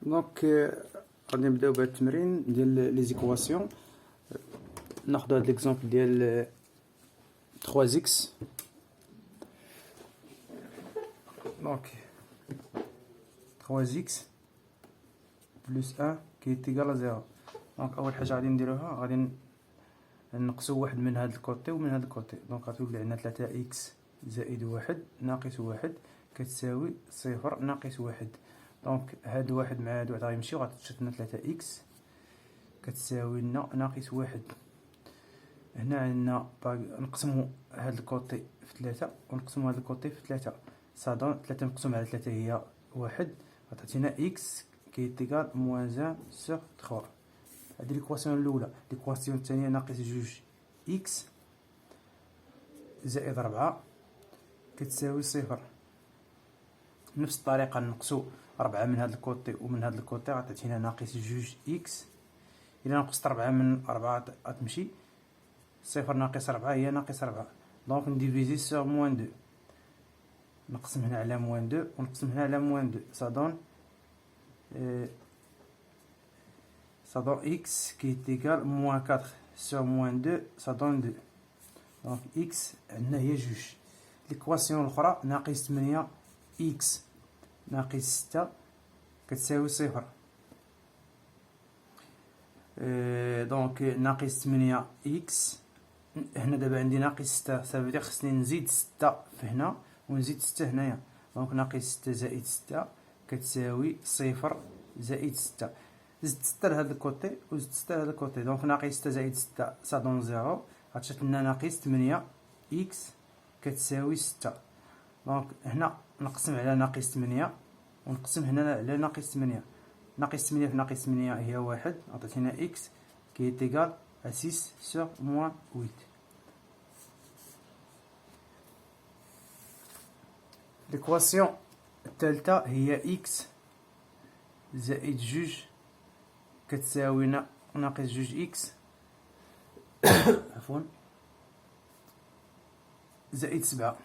دونك غادي نبداو بهذا التمرين ديال لي زيكواسيون. ناخذ هذا ليكزامبل ديال 3 اكس. دونك 3 اكس بلس 1 كي تيكال 0. دونك اول حاجه غادي نديروها غادي نقصوا واحد من هذا الكوتي ومن هذا الكوتي. دونك غتولي عندنا 3 اكس زائد 1 ناقص 1 كتساوي 0 ناقص 1. دونك هاد واحد مع هاد واحد غيمشيو، غتشد لنا 3 اكس كتساوي لنا ناقص 1. هنا عندنا نقسمو هاد الكوتي في 3 ونقسمو هاد الكوتي في 3. صادون 3 مقسوم على 3 هي 1، غتعطينا اكس كيتيكال موان 1 سور 3. هادي ليكواسيون الاولى. ليكواسيون الثانيه ناقص 2 اكس زائد 4 كتساوي 0. نفس الطريقه نقصو 4 من هاد الكوتي ومن هاد الكوتي غتعطينا ناقص 2 اكس. الا نقصت 4 من 4 غتمشي 0 ناقص 4 هي ناقص 4. دونك نديفيزي سور موان 2، نقسم هنا على موان 2 ونقسم هنا على موان 2. ça donne x qui est égal moins 4 sur moins 2, ça donne 2. donc x عندنا هي 2. ليكواسيون الاخرى ناقص 8 x ناقص 6 كتساوي 0. دونك ناقص 8 x هنا دابا عندي ناقص 6 صافي خصني نزيد 6 في هنا ونزيد 6 هنايا. دونك ناقص 6 زائد 6 كتساوي 0 زائد 6. زدت 6 لهاد الكوتي وزدت 6 لهاد الكوتي. دونك ناقص 6 زائد 6 سا دون 0. غتشد لنا ناقص 8 اكس كتساوي 6. دونك هنا نقسم على ناقص 8 ونقسم هنا على ناقص 8. ناقص 8 في ناقص 8 هي 1، عطاتنا اكس كي تيغال 6 سور موان 8. ليكواسيون الثالثه هي اكس زائد 2 كتساوي ناقص 2 اكس عفوا زائد 7.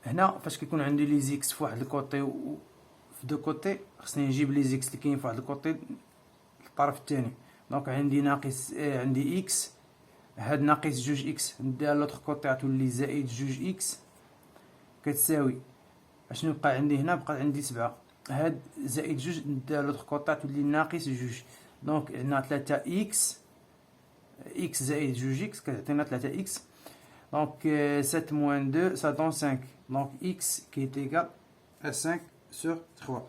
هنا فاش كيكون عندي لي زيكس في واحد الكوتي و في دو كوتي خصني نجيب لي زيكس اللي كاين في واحد الكوتي الطرف الثاني. دونك عندي ناقص عندي اكس، هاد ناقص 2 اكس نديها لوطخ كوتي غتولي زائد 2 اكس كتساوي اشنو بقى عندي هنا؟ بقى عندي 7. هاد زائد 2 نديها لوطخ كوتي تولي ناقص 2. دونك عندنا 3 اكس اكس زائد 2 اكس كتعطينا 3 اكس. دونك 7 موان 2 ça donne 5. دونك اكس qui est égal à 5 sur 3.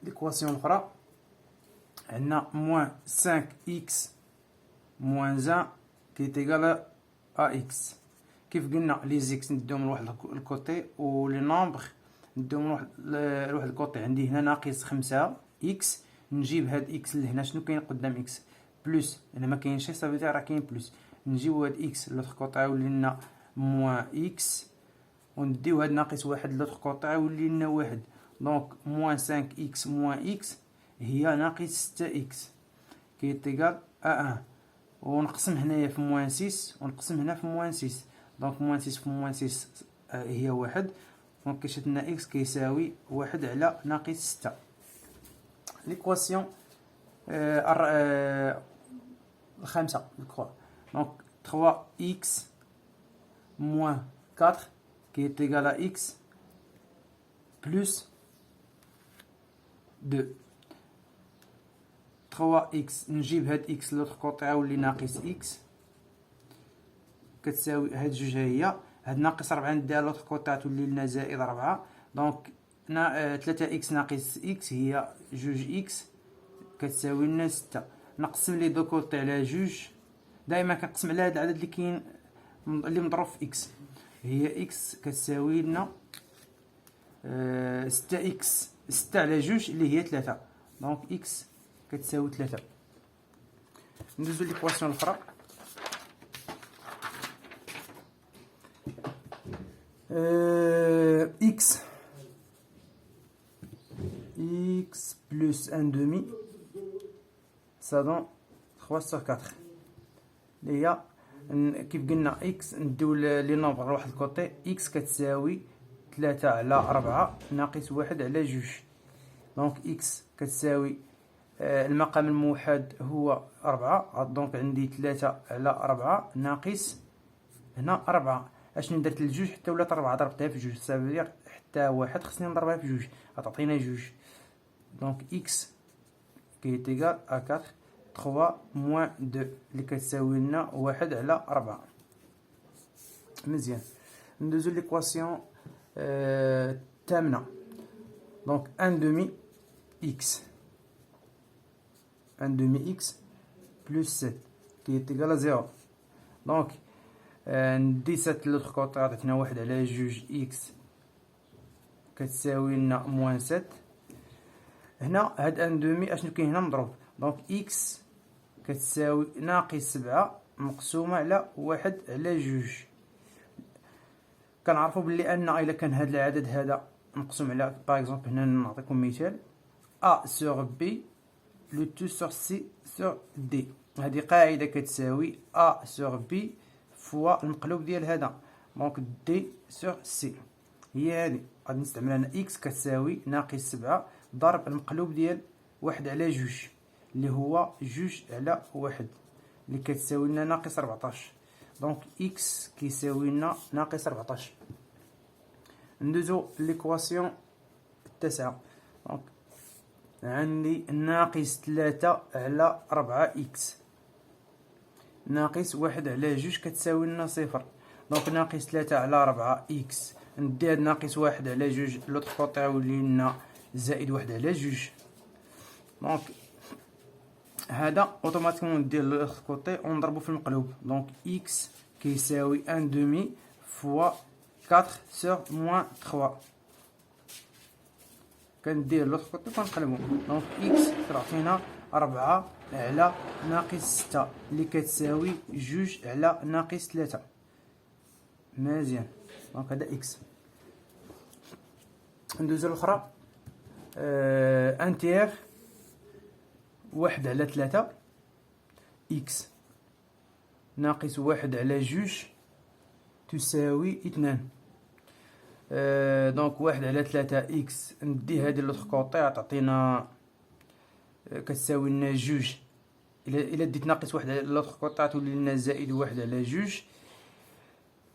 l'équation الاخرى عندنا moins 5 اكس moins 1 qui est égal à x. كيف قلنا لي زيكس نديهم لواحد الكوتي ولي نومبر نديهم لواحد الكوتي. عندي هنا ناقص 5 اكس، نجيب هاد اكس اللي هنا شنو كاين قدام اكس بلس، هنا ما كاينش شي صافي راه كاين بلس. نجيو هاد اكس لوطخ كوطي يولي لنا موان اكس ونديو هاد ناقص 1 لوطخ كوطي يولي لنا 1. دونك موان 5 اكس موان اكس هي ناقص 6 اكس كي تيغال ا 1. ونقسم هنايا في موان 6 ونقسم هنا في موان 6. دونك موان 6 في موان 6 هي 1. دونك كيشد لنا اكس كيساوي 1 على ناقص 6. ليكواسيون الخامسه نكرو. دونك 3 اكس موان 4 qui est égal à x plus 2. 3x نجيب هاد x لوطخ كوطي يولي ناقص x كتساوي هاد جوج هي. هاد ناقص 4 نديها لوطخ كوطي تولي لنا زائد 4. دونك 3x ناقص x هي 2x كتساوي لنا 6. نقسم لي دو كوطي على جوج. دائما كنقسم على هاد العدد اللي كاين اللي مضروب في x. هي x كتساوي لنا 6x 6 على جوج اللي هي 3. دونك x كتساوي 3. ندوزو ليكواسيون الاخرى. x plus 1 demi ça donne 3 sur 4 اللي هي كيف قلنا اكس نديو لي نومبر لواحد الكوتي. اكس كتساوي 3 على 4 ناقص 1 على 2. دونك إكس كتساوي المقام الموحد هو 4، دونك عندي 3 على 4 ناقص هنا 4. اشنو درت لجوج حتى ولات 4 ضربتها في جوج، سافيدير حتى واحد خصني نضربها في جوج غتعطينا جوج. دونك إكس كي تيغال أ 4 3 موان 2 اللي كتساوي لنا 1 على 4. مزيان، ندوزو ليكواسيون الثامنة. دونك 1 دومي إكس 1 دومي إكس بلس 7 كي تيغال 0. دونك ندي 7 لوطخ كوطي عطاتنا 1 على جوج إكس كتساوي لنا موان 7. هنا هاد 1 دومي اشنو كاين هنا مضروب، دونك إكس كتساوي ناقص 7 مقسومة على 1 على جوج. كنعرفو بلي أن إلا كان هاد العدد هذا مقسوم على باغ اكزومبل، هنا نعطيكم مثال أ سور بي لو تو سور سي سور دي، هادي قاعدة كتساوي أ سور بي فوا المقلوب ديال هذا، دونك دي سور سي هي هادي. غادي نستعمل هنا إكس كتساوي ناقص 7 ضرب المقلوب ديال 1 على جوج اللي هو جوج على 1 اللي كتساوي لنا ناقص 14. دونك إكس كيساوي لنا ناقص 14. ندوزو ليكواسيون التاسعة. دونك عندي ناقص 3 على 4 إكس ناقص 1 على جوج كتساوي لنا 0. دونك ناقص 3 على 4 إكس ندي هاد ناقص 1 على جوج لوطخ كوطي يولي لنا زائد 1 على جوج. دونك هذا اوتوماتيكمون ندير لوطخ كوطي ونضربو في المقلوب. دونك إكس كيساوي 1 دومي فوا 4 سور موان 3 كندير لوطخ كوطي كنقلبو. دونك إكس كتعطينا 4 على ناقص 6 اللي كتساوي جوج على ناقص 3. مزيان، دونك هذا إكس. ندوزو الأخرى ان تيغ 1 على 3 إكس ناقص 1 على جوج تساوي 2. دونك 1 على 3 إكس ندي هادي لوطخ كوطي تعطينا كتساوي لنا جوج. إلا ديت ناقص 1 على لوطخ كوطي تولي لنا زائد 1 على جوج.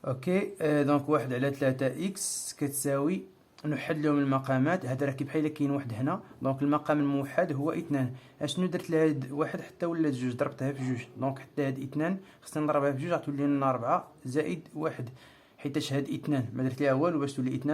اوكي، دونك 1 على 3 إكس كتساوي نحد لهم المقامات. هذا راه بحال كاين واحد هنا، دونك المقام الموحد هو 2. اشنو درت لهاد واحد حتى ولات جوج ضربتها في جوج، دونك حتى هاد 2 خصني نضربها في جوج غتولي لنا 4 زائد 1 حيتاش هاد 2 ما درت ليها والو باش تولي 2.